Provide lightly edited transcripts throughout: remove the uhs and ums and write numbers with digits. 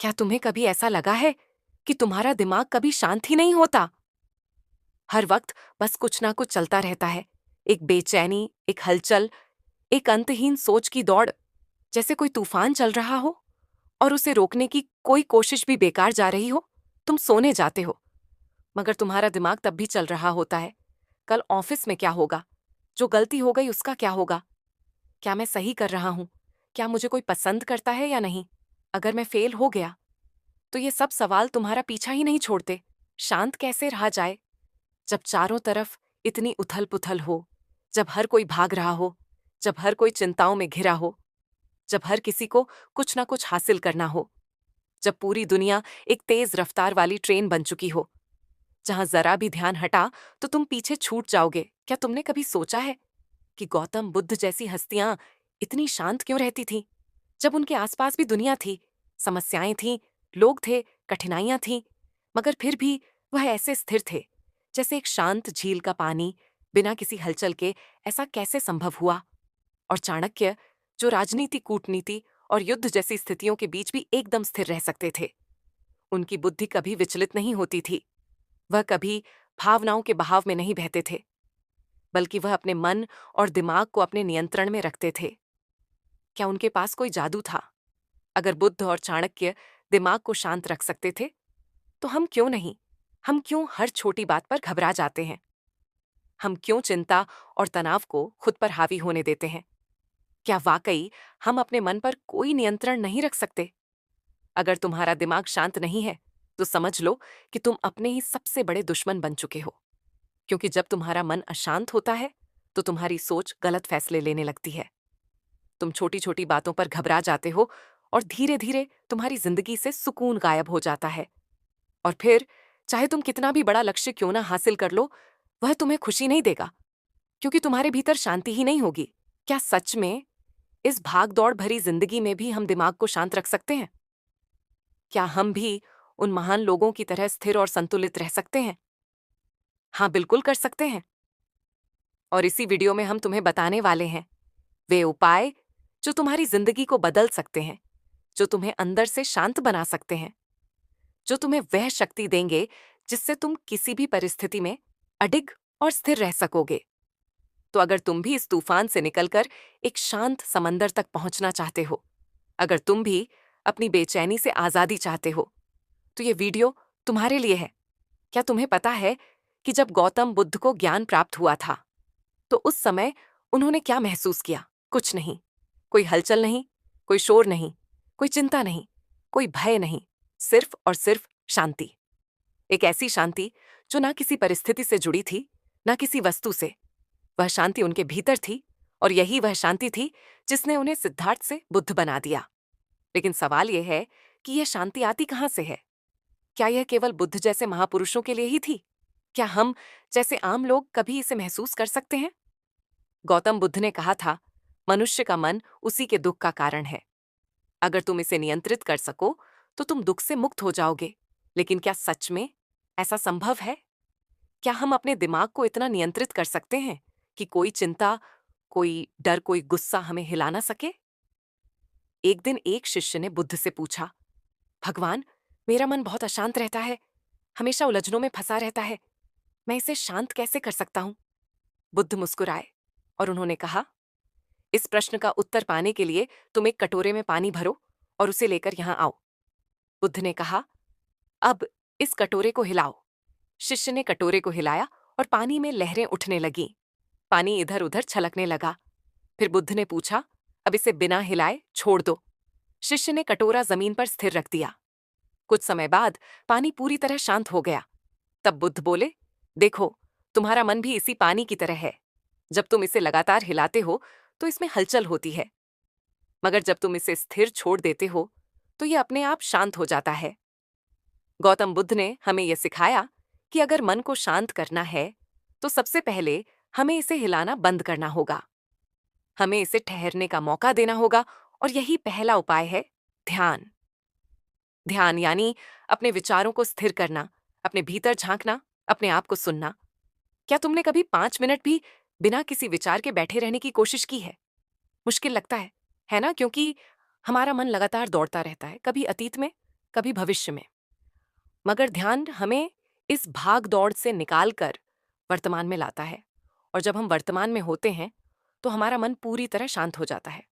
क्या तुम्हें कभी ऐसा लगा है कि तुम्हारा दिमाग कभी शांत ही नहीं होता? हर वक्त बस कुछ ना कुछ चलता रहता है। एक बेचैनी, एक हलचल, एक अंतहीन सोच की दौड़, जैसे कोई तूफान चल रहा हो और उसे रोकने की कोई कोशिश भी बेकार जा रही हो। तुम सोने जाते हो, मगर तुम्हारा दिमाग तब भी चल रहा होता है। कल ऑफिस में क्या होगा? जो गलती हो गई उसका क्या होगा? क्या मैं सही कर रहा हूं? क्या मुझे कोई पसंद करता है या नहीं? अगर मैं फेल हो गया, तो ये सब सवाल तुम्हारा पीछा ही नहीं छोड़ते। शांत कैसे रहा जाए जब चारों तरफ इतनी उथल पुथल हो, जब हर कोई भाग रहा हो, जब हर कोई चिंताओं में घिरा हो, जब हर किसी को कुछ ना कुछ हासिल करना हो, जब पूरी दुनिया एक तेज रफ्तार वाली ट्रेन बन चुकी हो, जहां जरा भी ध्यान हटा तो तुम पीछे छूट जाओगे। क्या तुमने कभी सोचा है कि गौतम बुद्ध जैसी हस्तियां इतनी शांत क्यों रहती थीं, जब उनके आसपास भी दुनिया थी, समस्याएं थीं, लोग थे, कठिनाइयां थीं, मगर फिर भी वह ऐसे स्थिर थे जैसे एक शांत झील का पानी, बिना किसी हलचल के। ऐसा कैसे संभव हुआ? और चाणक्य, जो राजनीति, कूटनीति और युद्ध जैसी स्थितियों के बीच भी एकदम स्थिर रह सकते थे, उनकी बुद्धि कभी विचलित नहीं होती थी। वह कभी भावनाओं के बहाव में नहीं बहते थे, बल्कि वह अपने मन और दिमाग को अपने नियंत्रण में रखते थे। क्या उनके पास कोई जादू था? अगर बुद्ध और चाणक्य दिमाग को शांत रख सकते थे, तो हम क्यों नहीं? हम क्यों हर छोटी बात पर घबरा जाते हैं? हम क्यों चिंता और तनाव को खुद पर हावी होने देते हैं? क्या वाकई हम अपने मन पर कोई नियंत्रण नहीं रख सकते? अगर तुम्हारा दिमाग शांत नहीं है, तो समझ लो कि तुम अपने ही सबसे बड़े दुश्मन बन चुके हो। क्योंकि जब तुम्हारा मन अशांत होता है, तो तुम्हारी सोच गलत फैसले लेने लगती है। तुम छोटी छोटी बातों पर घबरा जाते हो और धीरे धीरे तुम्हारी जिंदगी से सुकून गायब हो जाता है। और फिर चाहे तुम कितना भी बड़ा लक्ष्य क्यों ना हासिल कर लो, वह तुम्हें खुशी नहीं देगा, क्योंकि तुम्हारे भीतर शांति ही नहीं होगी। क्या सच में इस भाग दौड़ भरी जिंदगी में भी हम दिमाग को शांत रख सकते हैं? क्या हम भी उन महान लोगों की तरह स्थिर और संतुलित रह सकते हैं? हाँ, बिल्कुल कर सकते हैं। और इसी वीडियो में हम तुम्हें बताने वाले हैं वे उपाय जो तुम्हारी जिंदगी को बदल सकते हैं, जो तुम्हें अंदर से शांत बना सकते हैं, जो तुम्हें वह शक्ति देंगे जिससे तुम किसी भी परिस्थिति में अडिग और स्थिर रह सकोगे। तो अगर तुम भी इस तूफान से निकलकर एक शांत समंदर तक पहुंचना चाहते हो, अगर तुम भी अपनी बेचैनी से आजादी चाहते हो, तो ये वीडियो तुम्हारे लिए है। क्या तुम्हें पता है कि जब गौतम बुद्ध को ज्ञान प्राप्त हुआ था, तो उस समय उन्होंने क्या महसूस किया? कुछ नहीं। कोई हलचल नहीं, कोई शोर नहीं, कोई चिंता नहीं, कोई भय नहीं, सिर्फ और सिर्फ शांति। एक ऐसी शांति जो ना किसी परिस्थिति से जुड़ी थी, ना किसी वस्तु से। वह शांति उनके भीतर थी, और यही वह शांति थी जिसने उन्हें सिद्धार्थ से बुद्ध बना दिया। लेकिन सवाल यह है कि यह शांति आती कहां से है? क्या यह केवल बुद्ध जैसे महापुरुषों के लिए ही थी? क्या हम जैसे आम लोग कभी इसे महसूस कर सकते हैं? गौतम बुद्ध ने कहा था, मनुष्य का मन उसी के दुख का कारण है। अगर तुम इसे नियंत्रित कर सको, तो तुम दुख से मुक्त हो जाओगे। लेकिन क्या सच में ऐसा संभव है? क्या हम अपने दिमाग को इतना नियंत्रित कर सकते हैं कि कोई चिंता, कोई डर, कोई गुस्सा हमें हिला ना सके? एक दिन एक शिष्य ने बुद्ध से पूछा, भगवान, मेरा मन बहुत अशांत रहता है, हमेशा उलझनों में फंसा रहता है। मैं इसे शांत कैसे कर सकता हूं? बुद्ध मुस्कुराए और उन्होंने कहा, इस प्रश्न का उत्तर पाने के लिए तुम एक कटोरे में पानी भरो और उसे लेकर यहां आओ। बुद्ध ने कहा, अब इस कटोरे को हिलाओ। शिष्य ने कटोरे को हिलाया और पानी में लहरें उठने लगीं। पानी इधर उधर छलकने लगा। फिर बुद्ध ने पूछा, अब इसे बिना हिलाए छोड़ दो। शिष्य ने कटोरा जमीन पर स्थिर रख दिया। कुछ समय बाद पानी पूरी तरह शांत हो गया। तब बुद्ध बोले, देखो, तुम्हारा मन भी इसी पानी की तरह है। जब तुम इसे लगातार हिलाते हो, तो इसमें हलचल होती है, मगर जब तुम इसे स्थिर छोड़ देते हो, तो यह अपने आप शांत हो जाता है। गौतम बुद्ध ने हमें यह सिखाया कि अगर मन को शांत करना है, तो सबसे पहले हमें इसे हिलाना बंद करना होगा। हमें इसे ठहरने का मौका देना होगा, और यही पहला उपाय है, ध्यान। ध्यान यानी अपने विचारों को स्थिर करना, अपने भीतर झांकना, अपने आप को सुनना। क्या तुमने कभी 5 मिनट भी बिना किसी विचार के बैठे रहने की कोशिश की है? मुश्किल लगता है ना? क्योंकि हमारा मन लगातार दौड़ता रहता है, कभी अतीत में, कभी भविष्य में। मगर ध्यान हमें इस भाग दौड़ से निकालकर वर्तमान में लाता है, और जब हम वर्तमान में होते हैं तो हमारा मन पूरी तरह शांत हो जाता है।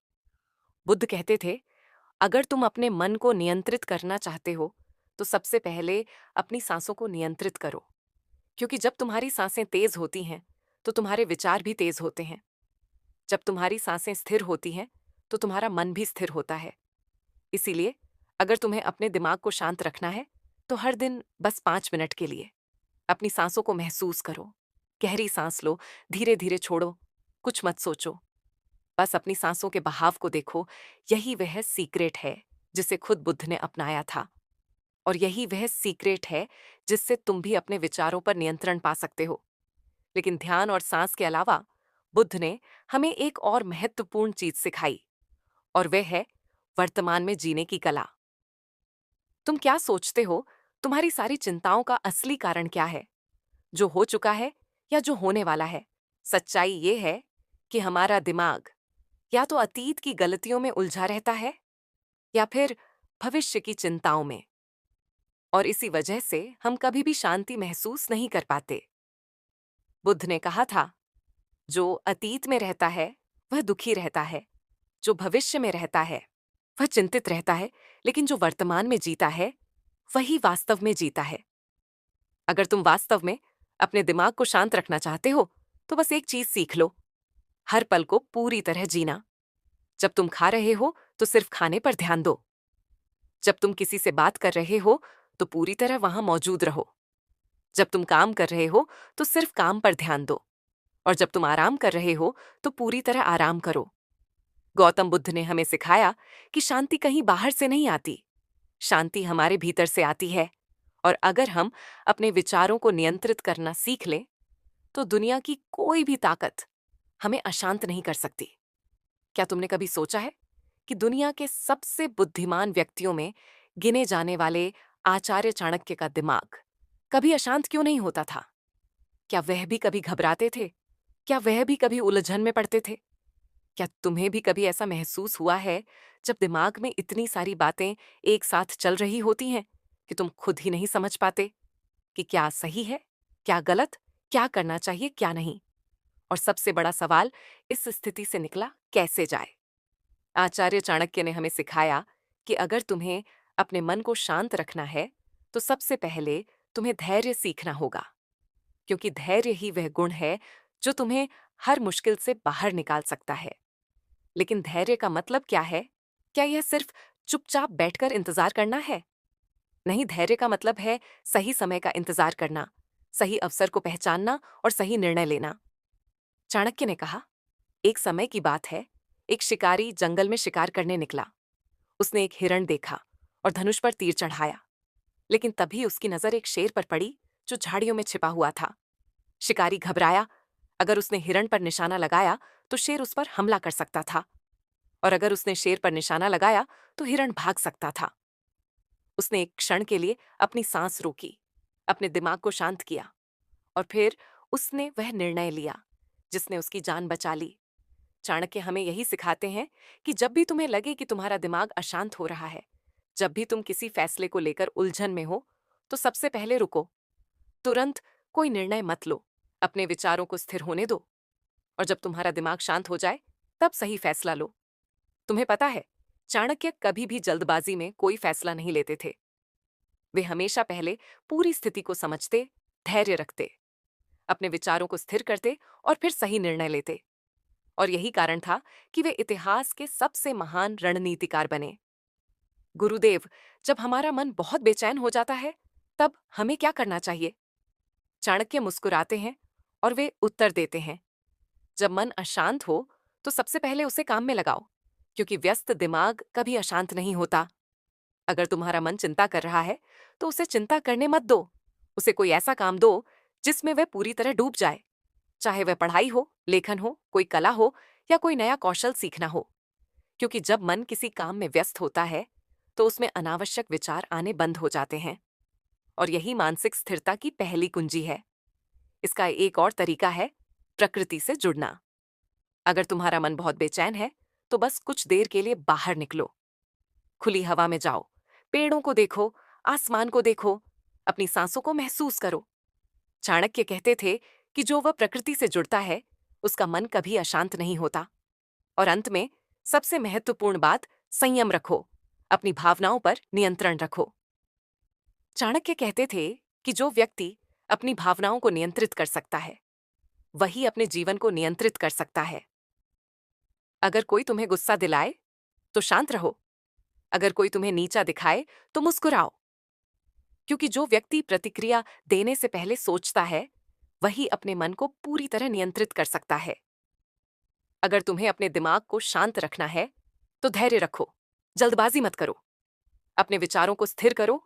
बुद्ध कहते थे, अगर तुम अपने मन को नियंत्रित करना चाहते हो तो सबसे पहले अपनी सांसों को नियंत्रित करो, क्योंकि जब तुम्हारी सांसें तेज होती हैं तो तुम्हारे विचार भी तेज होते हैं। जब तुम्हारी सांसें स्थिर होती हैं तो तुम्हारा मन भी स्थिर होता है। इसीलिए अगर तुम्हें अपने दिमाग को शांत रखना है तो हर दिन बस 5 मिनट के लिए अपनी सांसों को महसूस करो। गहरी सांस लो, धीरे धीरे छोड़ो, कुछ मत सोचो, बस अपनी सांसों के बहाव को देखो। यही वह सीक्रेट है जिसे खुद बुद्ध ने अपनाया था, और यही वह सीक्रेट है जिससे तुम भी अपने विचारों पर नियंत्रण पा सकते हो। लेकिन ध्यान और सांस के अलावा बुद्ध ने हमें एक और महत्वपूर्ण चीज सिखाई, और वह है वर्तमान में जीने की कला। तुम क्या सोचते हो? तुम्हारी सारी चिंताओं का असली कारण क्या है? जो हो चुका है या जो होने वाला है? सच्चाई ये है कि हमारा दिमाग या तो अतीत की गलतियों में उलझा रहता है या फिर भविष्य की चिंताओं में, और इसी वजह से हम कभी भी शांति महसूस नहीं कर पाते। बुद्ध ने कहा था, जो अतीत में रहता है वह दुखी रहता है, जो भविष्य में रहता है वह चिंतित रहता है, लेकिन जो वर्तमान में जीता है वही वास्तव में जीता है। अगर तुम वास्तव में अपने दिमाग को शांत रखना चाहते हो तो बस एक चीज सीख लो, हर पल को पूरी तरह जीना। जब तुम खा रहे हो तो सिर्फ खाने पर ध्यान दो। जब तुम किसी से बात कर रहे हो तो पूरी तरह वहां मौजूद रहो। जब तुम काम कर रहे हो तो सिर्फ काम पर ध्यान दो, और जब तुम आराम कर रहे हो तो पूरी तरह आराम करो। गौतम बुद्ध ने हमें सिखाया कि शांति कहीं बाहर से नहीं आती, शांति हमारे भीतर से आती है। और अगर हम अपने विचारों को नियंत्रित करना सीख लें तो दुनिया की कोई भी ताकत हमें अशांत नहीं कर सकती। क्या तुमने कभी सोचा है कि दुनिया के सबसे बुद्धिमान व्यक्तियों में गिने जाने वाले आचार्य चाणक्य का दिमाग कभी अशांत क्यों नहीं होता था? क्या वह भी कभी घबराते थे? क्या वह भी कभी उलझन में पड़ते थे? क्या तुम्हें भी कभी ऐसा महसूस हुआ है जब दिमाग में इतनी सारी बातें एक साथ चल रही होती हैं कि तुम खुद ही नहीं समझ पाते कि क्या सही है, क्या गलत, क्या करना चाहिए, क्या नहीं? और सबसे बड़ा सवाल, इस स्थिति से निकला कैसे जाए? आचार्य चाणक्य ने हमें सिखाया कि अगर तुम्हें अपने मन को शांत रखना है तो सबसे पहले तुम्हें धैर्य सीखना होगा, क्योंकि धैर्य ही वह गुण है जो तुम्हें हर मुश्किल से बाहर निकाल सकता है। लेकिन धैर्य का मतलब क्या है? क्या यह सिर्फ चुपचाप बैठकर इंतजार करना है? नहीं, धैर्य का मतलब है सही समय का इंतजार करना, सही अवसर को पहचानना और सही निर्णय लेना। चाणक्य ने कहा, एक समय की बात है, एक शिकारी जंगल में शिकार करने निकला। उसने एक हिरण देखा और धनुष पर तीर चढ़ाया, लेकिन तभी उसकी नजर एक शेर पर पड़ी जो झाड़ियों में छिपा हुआ था। शिकारी घबराया। अगर उसने हिरण पर निशाना लगाया तो शेर उस पर हमला कर सकता था, और अगर उसने शेर पर निशाना लगाया तो हिरण भाग सकता था। उसने एक क्षण के लिए अपनी सांस रोकी, अपने दिमाग को शांत किया, और फिर उसने वह निर्णय लिया जिसने उसकी जान बचा ली। चाणक्य हमें यही सिखाते हैं कि जब भी तुम्हें लगे कि तुम्हारा दिमाग अशांत हो रहा है, जब भी तुम किसी फैसले को लेकर उलझन में हो, तो सबसे पहले रुको। तुरंत कोई निर्णय मत लो, अपने विचारों को स्थिर होने दो, और जब तुम्हारा दिमाग शांत हो जाए तब सही फैसला लो। तुम्हें पता है, चाणक्य कभी भी जल्दबाजी में कोई फैसला नहीं लेते थे। वे हमेशा पहले पूरी स्थिति को समझते, धैर्य रखते, अपने विचारों को स्थिर करते और फिर सही निर्णय लेते। और यही कारण था कि वे इतिहास के सबसे महान रणनीतिकार बने। गुरुदेव, जब हमारा मन बहुत बेचैन हो जाता है तब हमें क्या करना चाहिए? चाणक्य मुस्कुराते हैं और वे उत्तर देते हैं, जब मन अशांत हो तो सबसे पहले उसे काम में लगाओ, क्योंकि व्यस्त दिमाग कभी अशांत नहीं होता। अगर तुम्हारा मन चिंता कर रहा है तो उसे चिंता करने मत दो। उसे कोई ऐसा काम दो जिसमें वह पूरी तरह डूब जाए, चाहे वह पढ़ाई हो, लेखन हो, कोई कला हो या कोई नया कौशल सीखना हो। क्योंकि जब मन किसी काम में व्यस्त होता है तो उसमें अनावश्यक विचार आने बंद हो जाते हैं, और यही मानसिक स्थिरता की पहली कुंजी है। इसका एक और तरीका है प्रकृति से जुड़ना। अगर तुम्हारा मन बहुत बेचैन है तो बस कुछ देर के लिए बाहर निकलो, खुली हवा में जाओ, पेड़ों को देखो, आसमान को देखो, अपनी सांसों को महसूस करो। चाणक्य कहते थे कि जो वह प्रकृति से जुड़ता है, उसका मन कभी अशांत नहीं होता। और अंत में सबसे महत्वपूर्ण बात, संयम रखो, अपनी भावनाओं पर नियंत्रण रखो। चाणक्य कहते थे कि जो व्यक्ति अपनी भावनाओं को नियंत्रित कर सकता है, वही अपने जीवन को नियंत्रित कर सकता है। अगर कोई तुम्हें गुस्सा दिलाए तो शांत रहो, अगर कोई तुम्हें नीचा दिखाए तो मुस्कुराओ, क्योंकि जो व्यक्ति प्रतिक्रिया देने से पहले सोचता है, वही अपने मन को पूरी तरह नियंत्रित कर सकता है। अगर तुम्हें अपने दिमाग को शांत रखना है तो धैर्य रखो, जल्दबाजी मत करो, अपने विचारों को स्थिर करो,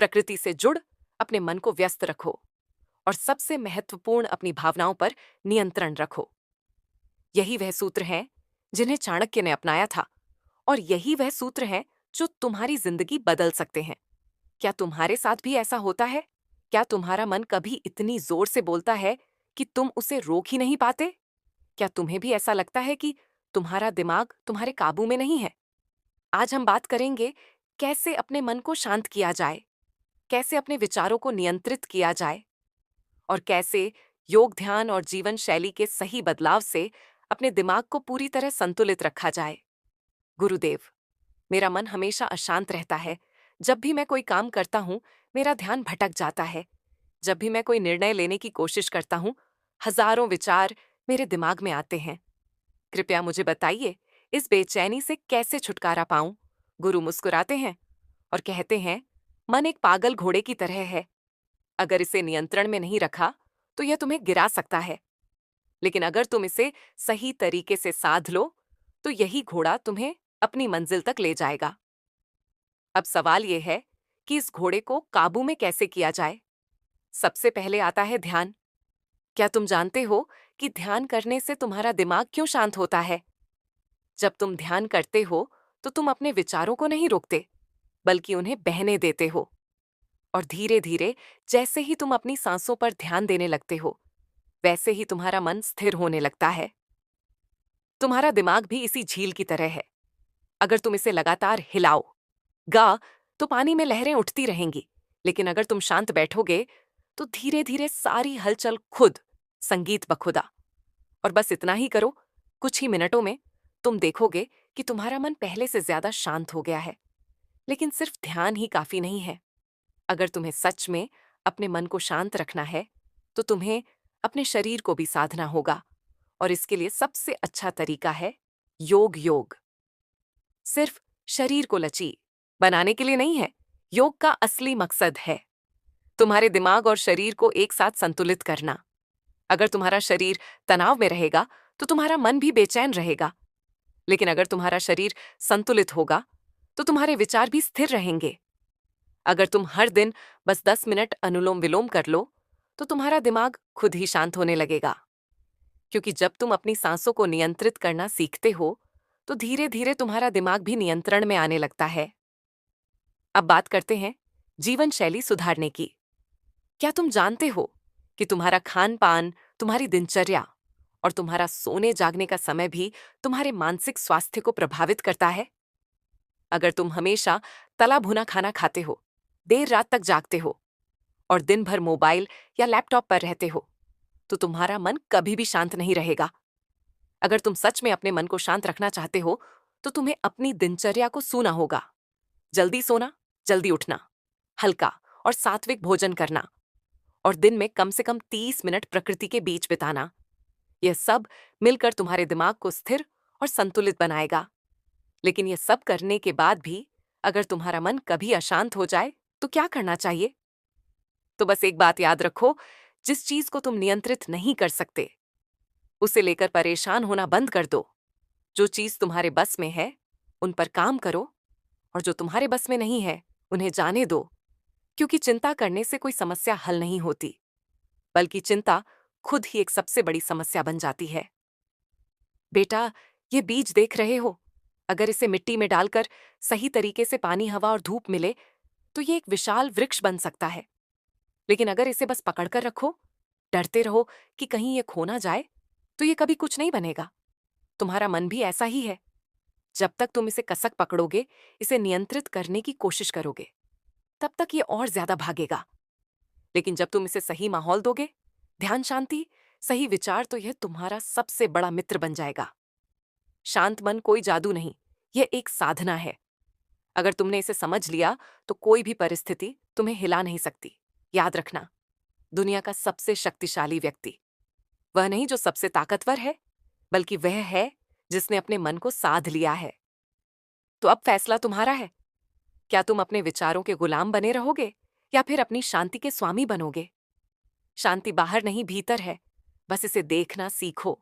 प्रकृति से जुड़ अपने मन को व्यस्त रखो, और सबसे महत्वपूर्ण अपनी भावनाओं पर नियंत्रण रखो। यही वह सूत्र हैं जिन्हें चाणक्य ने अपनाया था, और यही वह सूत्र हैं जो तुम्हारी जिंदगी बदल सकते हैं। क्या तुम्हारे साथ भी ऐसा होता है? क्या तुम्हारा मन कभी इतनी जोर से बोलता है कि तुम उसे रोक ही नहीं पाते? क्या तुम्हें भी ऐसा लगता है कि तुम्हारा दिमाग तुम्हारे काबू में नहीं है? आज हम बात करेंगे कैसे अपने मन को शांत किया जाए, कैसे अपने विचारों को नियंत्रित किया जाए, और कैसे योग, ध्यान और जीवन शैली के सही बदलाव से अपने दिमाग को पूरी तरह संतुलित रखा जाए। गुरुदेव, मेरा मन हमेशा अशांत रहता है। जब भी मैं कोई काम करता हूँ, मेरा ध्यान भटक जाता है। जब भी मैं कोई निर्णय लेने की कोशिश करता हूँ, हजारों विचार मेरे दिमाग में आते हैं। कृपया मुझे बताइए, इस बेचैनी से कैसे छुटकारा पाऊं? गुरु मुस्कुराते हैं और कहते हैं, मन एक पागल घोड़े की तरह है। अगर इसे नियंत्रण में नहीं रखा तो यह तुम्हें गिरा सकता है, लेकिन अगर तुम इसे सही तरीके से साध लो तो यही घोड़ा तुम्हें अपनी मंजिल तक ले जाएगा। अब सवाल यह है कि इस घोड़े को काबू में कैसे किया जाए। सबसे पहले आता है ध्यान। क्या तुम जानते हो कि ध्यान करने से तुम्हारा दिमाग क्यों शांत होता है? जब तुम ध्यान करते हो तो तुम अपने विचारों को नहीं रोकते, बल्कि उन्हें बहने देते हो। और धीरे धीरे जैसे ही तुम अपनी सांसों पर ध्यान देने लगते हो, वैसे ही तुम्हारा मन स्थिर होने लगता है। तुम्हारा दिमाग भी इसी झील की तरह है। अगर तुम इसे लगातार हिलाओ गा तो पानी में लहरें उठती रहेंगी, लेकिन अगर तुम शांत बैठोगे तो धीरे धीरे सारी हलचल खुद संगीत बखुदा। और बस इतना ही करो, कुछ ही मिनटों में तुम देखोगे कि तुम्हारा मन पहले से ज्यादा शांत हो गया है। लेकिन सिर्फ ध्यान ही काफी नहीं है। अगर तुम्हें सच में अपने मन को शांत रखना है तो तुम्हें अपने शरीर को भी साधना होगा, और इसके लिए सबसे अच्छा तरीका है योग। सिर्फ शरीर को लचील बनाने के लिए नहीं है। योग का असली मकसद है तुम्हारे दिमाग और शरीर को एक साथ संतुलित करना। अगर तुम्हारा शरीर तनाव में रहेगा तो तुम्हारा मन भी बेचैन रहेगा, लेकिन अगर तुम्हारा शरीर संतुलित होगा तो तुम्हारे विचार भी स्थिर रहेंगे। अगर तुम हर दिन बस 10 मिनट अनुलोम विलोम कर लो तो तुम्हारा दिमाग खुद ही शांत होने लगेगा, क्योंकि जब तुम अपनी सांसों को नियंत्रित करना सीखते हो तो धीरे धीरे तुम्हारा दिमाग भी नियंत्रण में आने लगता है। अब बात करते हैं जीवन शैली सुधारने की। क्या तुम जानते हो कि तुम्हारा खान पान, तुम्हारी दिनचर्या और तुम्हारा सोने जागने का समय भी तुम्हारे मानसिक स्वास्थ्य को प्रभावित करता है? अगर तुम हमेशा तला भुना खाना खाते हो, देर रात तक जागते हो और दिन भर मोबाइल या लैपटॉप पर रहते हो, तो तुम्हारा मन कभी भी शांत नहीं रहेगा। अगर तुम सच में अपने मन को शांत रखना चाहते हो तो तुम्हें अपनी दिनचर्या को सूना होगा। जल्दी सोना, जल्दी उठना, हल्का और सात्विक भोजन करना, और दिन में कम से कम 30 मिनट प्रकृति के बीच बिताना। यह सब मिलकर तुम्हारे दिमाग को स्थिर और संतुलित बनाएगा। लेकिन यह सब करने के बाद भी अगर तुम्हारा मन कभी अशांत हो जाए तो क्या करना चाहिए? तो बस एक बात याद रखो, जिस चीज को तुम नियंत्रित नहीं कर सकते उसे लेकर परेशान होना बंद कर दो। जो चीज तुम्हारे बस में है उन पर काम करो, और जो तुम्हारे बस में नहीं है उन्हें जाने दो, क्योंकि चिंता करने से कोई समस्या हल नहीं होती, बल्कि चिंता खुद ही एक सबसे बड़ी समस्या बन जाती है। बेटा, ये बीज देख रहे हो? अगर इसे मिट्टी में डालकर सही तरीके से पानी, हवा और धूप मिले तो ये एक विशाल वृक्ष बन सकता है। लेकिन अगर इसे बस पकड़कर रखो, डरते रहो कि कहीं ये खो ना जाए, तो ये कभी कुछ नहीं बनेगा। तुम्हारा मन भी ऐसा ही है। जब तक तुम इसे कसक पकड़ोगे, इसे नियंत्रित करने की कोशिश करोगे, तब तक ये और ज्यादा भागेगा। लेकिन जब तुम इसे सही माहौल दोगे, ध्यान, शांति, सही विचार, तो यह तुम्हारा सबसे बड़ा मित्र बन जाएगा। शांत मन कोई जादू नहीं, यह एक साधना है। अगर तुमने इसे समझ लिया तो कोई भी परिस्थिति तुम्हें हिला नहीं सकती। याद रखना, दुनिया का सबसे शक्तिशाली व्यक्ति वह नहीं जो सबसे ताकतवर है, बल्कि वह है जिसने अपने मन को साध लिया है। तो अब फैसला तुम्हारा है। क्या तुम अपने विचारों के गुलाम बने रहोगे या फिर अपनी शांति के स्वामी बनोगे? शांति बाहर नहीं, भीतर है। बस इसे देखना सीखो।